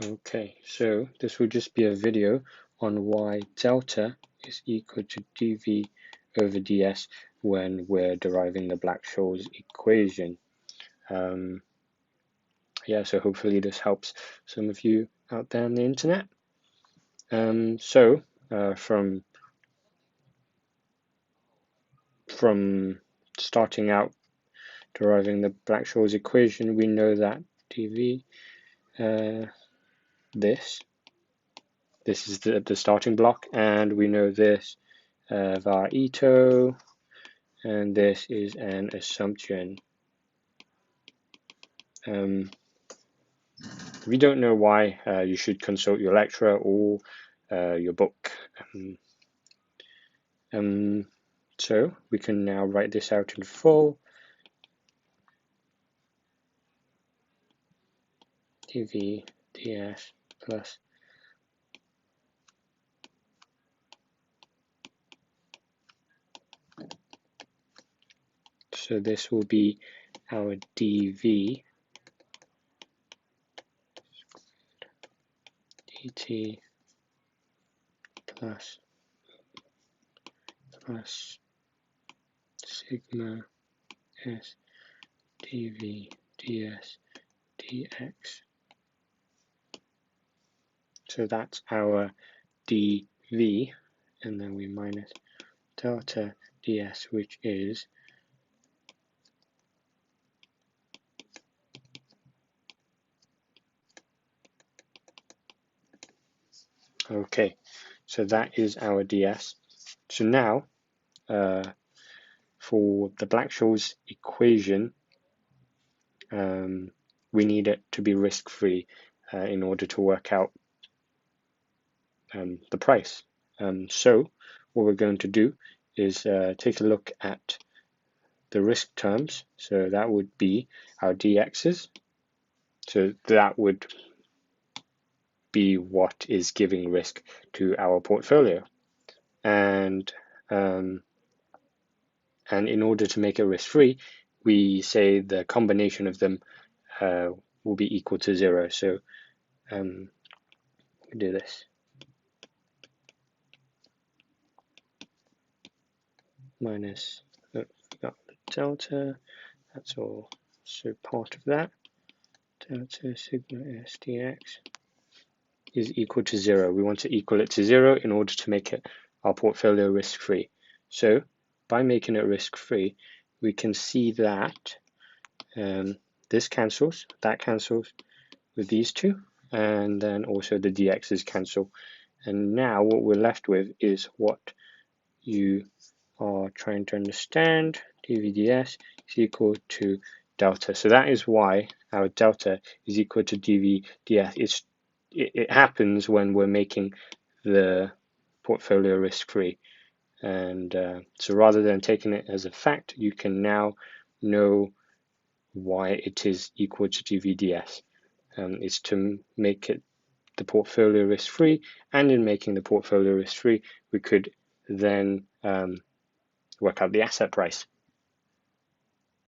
Okay, so this will just be a video on why delta is equal to dv over ds when we're deriving the Black-Scholes equation. Yeah, so hopefully this helps some of you out there on the internet. From starting out deriving the Black-Scholes equation, we know that dv, this is the starting block, and we know this var ito, and this is an assumption. If you don't know why, you should consult your lecturer or your book. So we can now write this out in full. dv ds plus so this will be our dv dt plus sigma s dv ds dx. So that's our dv, and then we minus delta ds, which is okay. So that is our ds. So now for the Black-Scholes equation, we need it to be risk-free in order to work out the price. So what we're going to do is take a look at the risk terms. So that would be our dx's. So that would be what is giving risk to our portfolio. And in order to make it risk-free, we say the combination of them will be equal to 0. So we do this. Minus delta, that's all. So part of that, delta sigma s dx is equal to 0. We want to equal it to 0 in order to make it our portfolio risk-free. So by making it risk-free, we can see that this cancels, that cancels with these two, and then also the dx's cancel. And now what we're left with is what you are trying to understand. dv ds is equal to delta. So that is why our delta is equal to dv ds. It happens when we're making the portfolio risk-free. And so rather than taking it as a fact, you can now know why it is equal to dv ds. It's to make it the portfolio risk-free, and in making the portfolio risk-free, we could then work out the asset price.